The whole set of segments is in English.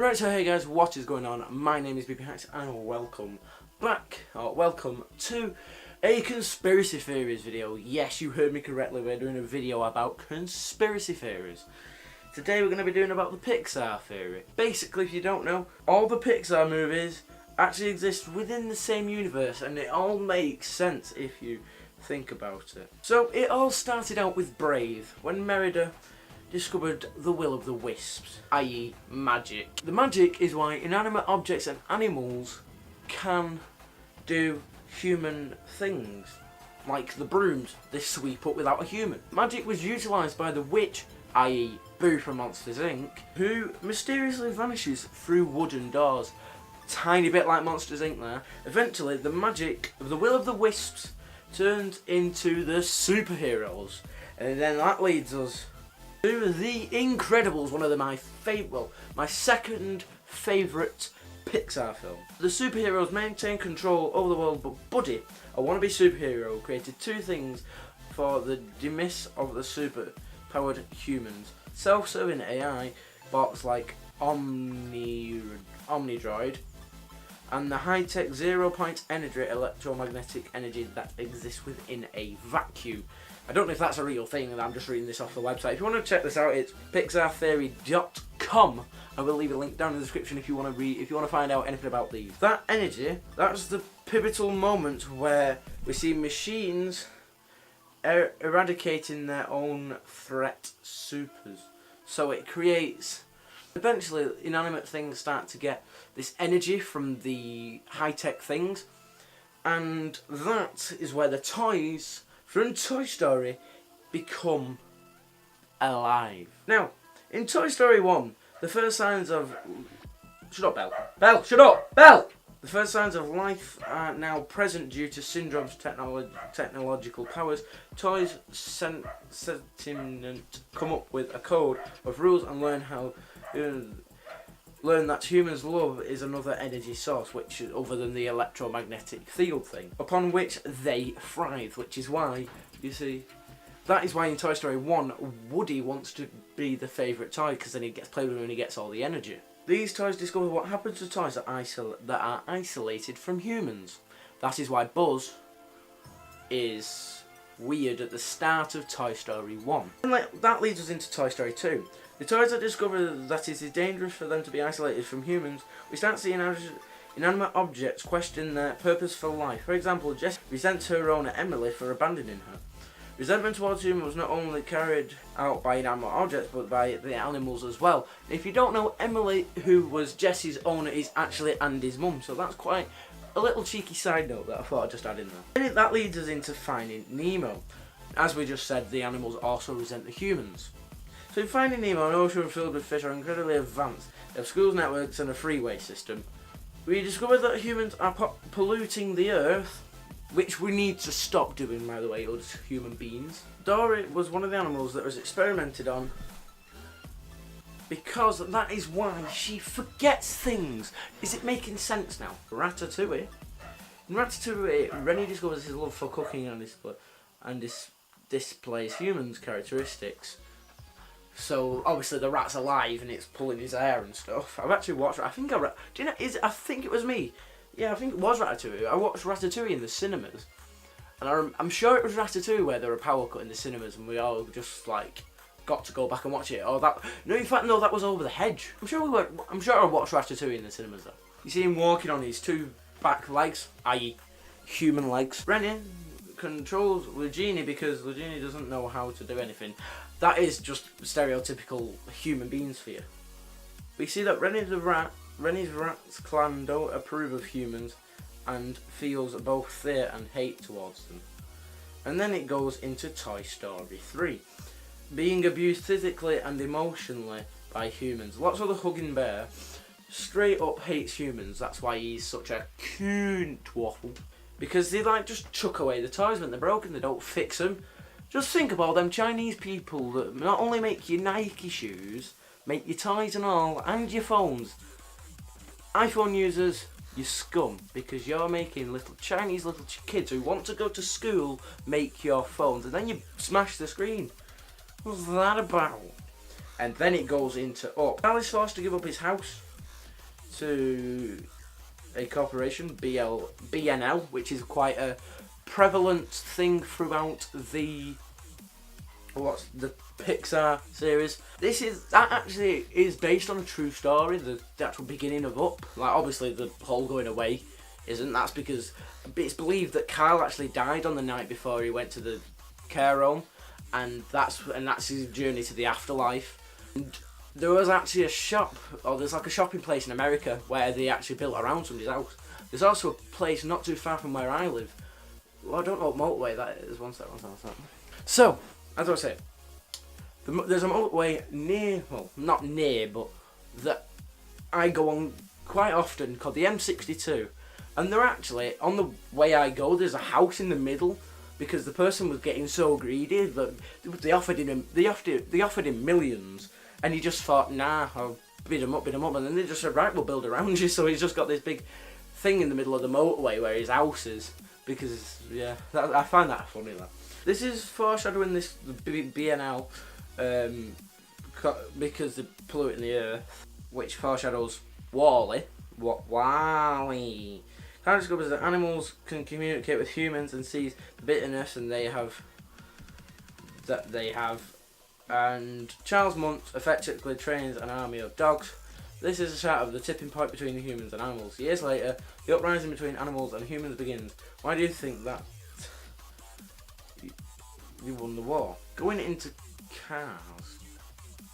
Right, so hey guys, what is going on? My name is BBHAXS and welcome to a conspiracy theories video. Yes, you heard me correctly, we're doing a video about conspiracy theories. Today we're going to be doing about the Pixar Theory. Basically, if you don't know, all the Pixar movies actually exist within the same universe and it all makes sense if you think about it. So it all started out with Brave, when Merida discovered the will-o'-the-wisps, i.e. magic. The magic is why inanimate objects and animals can do human things. Like the brooms, they sweep up without a human. Magic was utilised by the witch, i.e. Boo from Monsters Inc., who mysteriously vanishes through wooden doors. Tiny bit like Monsters Inc. there. Eventually, the magic of the will-o'-the-wisps turned into the superheroes. And then that leads us to The Incredibles, one of my second favourite Pixar film. The superheroes maintain control over the world, but Buddy, a wannabe superhero, created two things for the demise of the super-powered humans. Self-serving AI bots like Omnidroid and the high-tech zero-point energy electromagnetic energy that exists within a vacuum. I don't know if that's a real thing, and I'm just reading this off the website. If you want to check this out, it's pixartheory.com. I will leave a link down in the description if you want to find out anything about these. That energy, that's the pivotal moment where we see machines eradicating their own threat supers. So it creates, eventually inanimate things start to get this energy from the high-tech things, and that is where the toys from Toy Story become alive. Now, in Toy Story 1, the first signs of... Shut up, Belle. Belle, shut up! Belle! The first signs of life are now present due to Syndrome's technological powers. Toys sentient come up with a code of rules and learn that humans' love is another energy source, which is other than the electromagnetic field thing, upon which they thrive, which is why, you see, that is why in Toy Story 1, Woody wants to be the favourite toy, because then he gets played with and he gets all the energy. These toys discover what happens to toys that are isolated from humans. That is why Buzz is weird at the start of Toy Story 1. And that leads us into Toy Story 2. The toys that discover that it is dangerous for them to be isolated from humans, we start seeing inanimate objects question their purpose for life. For example, Jessie resents her owner Emily for abandoning her. Resentment towards humans was not only carried out by inanimate objects, but by the animals as well. If you don't know, Emily, who was Jessie's owner, is actually Andy's mum, so that's quite a little cheeky side note that I thought I'd just add in there. And that leads us into Finding Nemo. As we just said, the animals also resent the humans. So in Finding Nemo, an ocean filled with fish are incredibly advanced. They have schools, networks and a freeway system. We discovered that humans are polluting the earth, which we need to stop doing, by the way, us human beings. Dory was one of the animals that was experimented on because that is why she forgets things. Is it making sense now? Ratatouille. In Ratatouille, Rennie discovers his love for cooking and displays humans' characteristics. So obviously the rat's alive and it's pulling his hair and stuff. I've actually watched. I think I think it was me. Yeah, I think it was Ratatouille. I watched Ratatouille in the cinemas, and I'm sure it was Ratatouille where there were a power cut in the cinemas, and we all just like got to go back and watch it. Or that? No, in fact, no, that was Over the Hedge. I'm sure I watched Ratatouille in the cinemas though. You see him walking on his two back legs, i.e., human legs. Rennie controls Lugini because Lugini doesn't know how to do anything. That is just stereotypical human beings for you. We see that Rennie's rat's clan don't approve of humans and feels both fear and hate towards them. And then it goes into Toy Story 3. Being abused physically and emotionally by humans. Lots of the hugging bear straight up hates humans. That's why he's such a cute waffle. Because they just chuck away the toys when they're broken, they don't fix them. Just think about them Chinese people that not only make your Nike shoes, make your toys and all, and your phones. iPhone users, you scum, because you're making Chinese little kids who want to go to school make your phones, and then you smash the screen. What's that about? And then it goes into Up. Al is forced to give up his house to a corporation, BNL, which is quite a prevalent thing throughout the Pixar series. That actually is based on a true story. The actual beginning of Up, like obviously the whole going away isn't. That's because it's believed that Kyle actually died on the night before he went to the care home, and that's his journey to the afterlife. And there was actually a shop, or there's like a shopping place in America where they actually built around somebody's house. There's also a place not too far from where I live. Well, I don't know what motorway that is. One sec. So, as I was saying, there's a motorway near, well, not near, but that I go on quite often called the M62. And they're actually, on the way I go, there's a house in the middle because the person was getting so greedy that they offered him millions. And he just thought, nah, I'll bid him up. And then they just said, right, we'll build around you. So he's just got this big thing in the middle of the motorway where his house is. Because, yeah, I find that funny, that. This is foreshadowing the BNL because they're polluting the earth, which foreshadows WALL-E. WALL-E. Kyle discovers that animals can communicate with humans and sees the bitterness they have. And Charles Muntz effectively trains an army of dogs. This is a start of the tipping point between humans and animals. Years later, the uprising between animals and humans begins. Why do you think that you won the war? Going into Cars.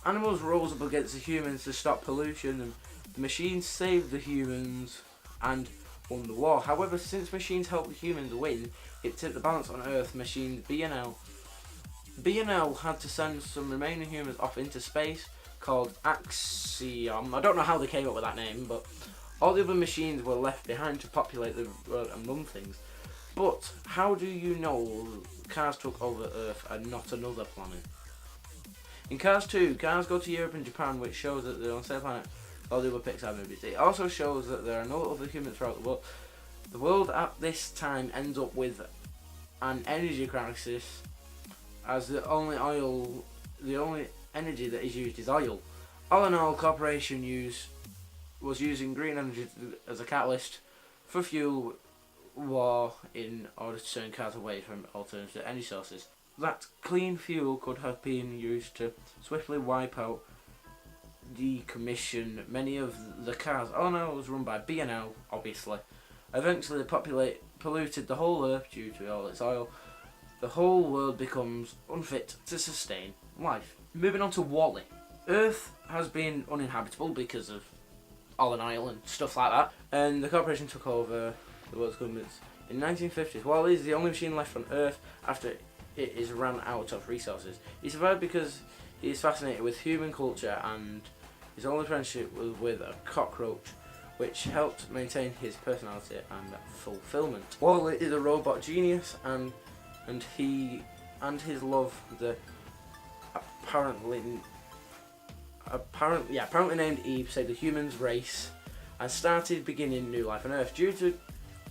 Animals rose up against the humans to stop pollution, and the machines saved the humans and won the war. However, since machines helped humans win, it tipped the balance on Earth. Machines BNL had to send some remaining humans off into space called Axiom. I don't know how they came up with that name, but all the other machines were left behind to populate the world and run things. But how do you know Cars took over Earth and not another planet? In Cars 2, Cars go to Europe and Japan, which shows that they're on the same planet all the other Pixar movies. It also shows that there are no other humans throughout the world. The world at this time ends up with an energy crisis, as the only energy that is used is oil. All in all, corporation was using green energy as a catalyst for fuel war in order to turn cars away from alternative energy sources. That clean fuel could have been used to swiftly wipe out, decommission many of the cars. All in all, it was run by BNL, obviously. Eventually, polluted the whole Earth due to all its oil. The whole world becomes unfit to sustain life. Moving on to WALL-E. Earth has been uninhabitable because of all an oil and stuff like that, and the corporation took over the world's governments. In 1950s, WALL-E is the only machine left on Earth after it is run out of resources. He survived because he is fascinated with human culture, and his only friendship was with a cockroach, which helped maintain his personality and fulfillment. WALL-E is a robot genius, and his love, the apparently named Eve, saved the humans race and started beginning new life on Earth. Due to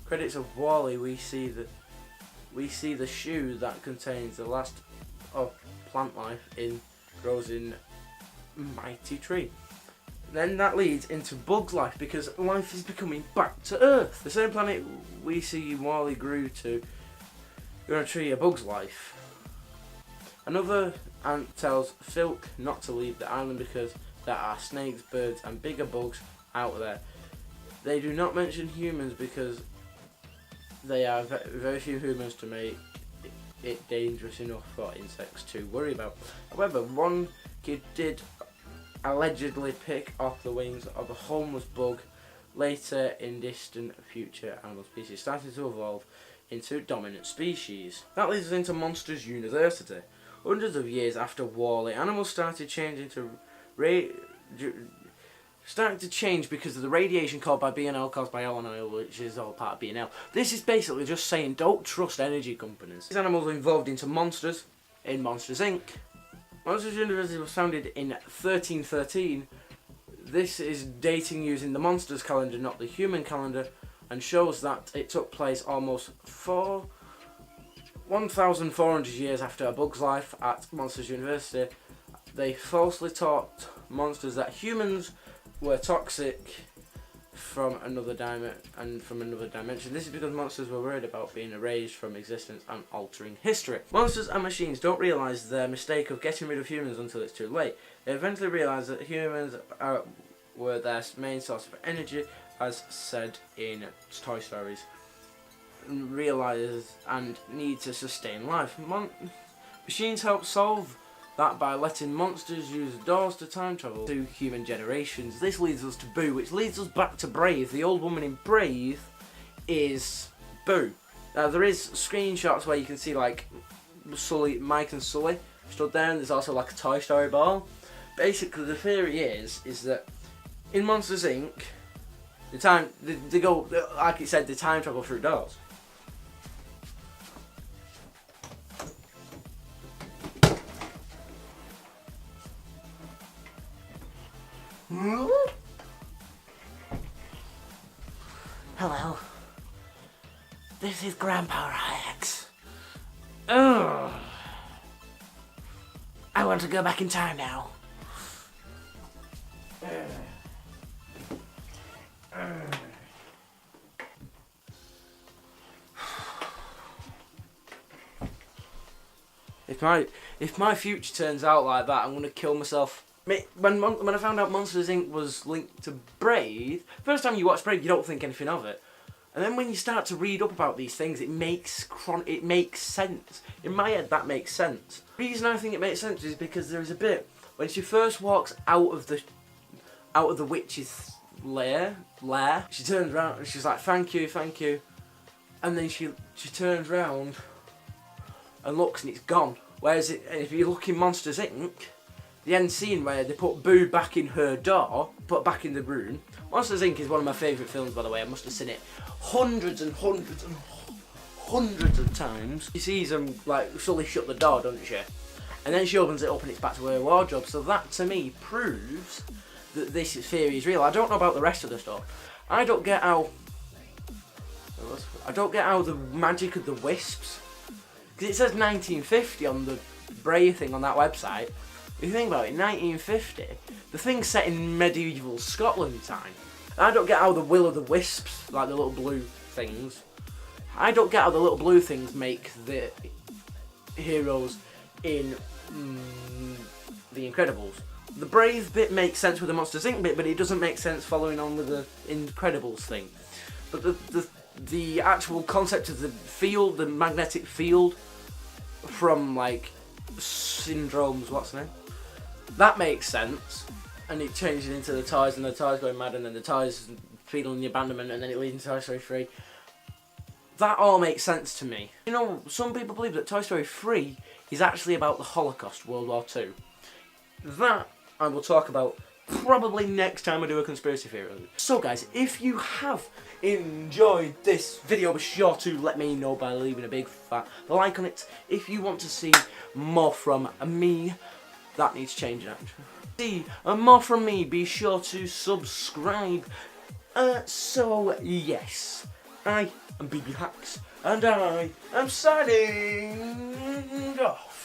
credits of WALL-E, we see the shoe that contains the last of plant life grows in mighty tree. Then that leads into Bug's life, because life is becoming back to Earth. The same planet we see WALL-E grew to. You're on a tree, a Bug's life. Another ant tells Filk not to leave the island because there are snakes, birds and bigger bugs out there. They do not mention humans because they are very few humans to make it dangerous enough for insects to worry about. However, one kid did allegedly pick off the wings of a homeless bug. Later in distant future, animal species started to evolve into dominant species. That leads us into Monsters University. Hundreds of years after WALL-E, animals started changing because of the radiation caused by BNL, caused by oil, which is all part of BNL. This is basically just saying don't trust energy companies. These animals were evolved into monsters in Monsters Inc. Monsters University was founded in 1313. This is dating using the monsters calendar, not the human calendar, and shows that it took place almost 1,400 years after A Bug's Life at Monsters University. They falsely taught monsters that humans were toxic from another dimension. This is because monsters were worried about being erased from existence and altering history. Monsters and machines don't realise their mistake of getting rid of humans until it's too late. They eventually realise that humans were their main source of energy, as said in Toy Stories. Realise and need to sustain life. Machines help solve that by letting monsters use doors to time travel to human generations. This leads us to Boo, which leads us back to Brave. The old woman in Brave is Boo. Now there is screenshots where you can see like Mike and Sully stood there, and there's also like a Toy Story ball. Basically the theory is that in Monsters Inc. they go, like it said, they time travel through doors. Hello. This is Grandpa Hyax. Ugh. I want to go back in time now. If my future turns out like that, I'm gonna kill myself. When I found out Monsters Inc. was linked to Brave, first time you watch Brave, you don't think anything of it, and then when you start to read up about these things, it makes sense. In my head, that makes sense. The reason I think it makes sense is because there is a bit when she first walks out of the witch's lair. She turns around and she's like, "Thank you, thank you," and then she turns around and looks and it's gone. Whereas if you look in Monsters Inc., the end scene where they put Boo back in her door, put back in the room. Monsters Inc. is one of my favourite films, by the way. I must have seen it hundreds and hundreds and hundreds of times. She sees them, like, Sully shut the door, doesn't she? And then she opens it up and it's back to her wardrobe. So that, to me, proves that this theory is real. I don't know about the rest of the stuff. I don't get how the magic of the wisps, because it says 1950 on the Brave thing on that website. If you think about it, 1950, the thing's set in medieval Scotland time. I don't get how the will-o'-the-wisps, like the little blue things, I don't get how the little blue things make the heroes in The Incredibles. The Brave bit makes sense with the Monsters Inc. bit, but it doesn't make sense following on with the Incredibles thing. But the actual concept of the field, the magnetic field from like Syndrome's, what's the name? That makes sense, and it changes into the toys, and the toys going mad, and then the toys feeling the abandonment, and then it leads into Toy Story 3. That all makes sense to me. You know, some people believe that Toy Story 3 is actually about the Holocaust, World War II. That I will talk about probably next time I do a conspiracy theory. So guys, if you have enjoyed this video, be sure to let me know by leaving a big fat like on it. If you want to see more from me, that needs changing actually. See more from me, be sure to subscribe. So yes, I am BBHAXS, and I am signing off.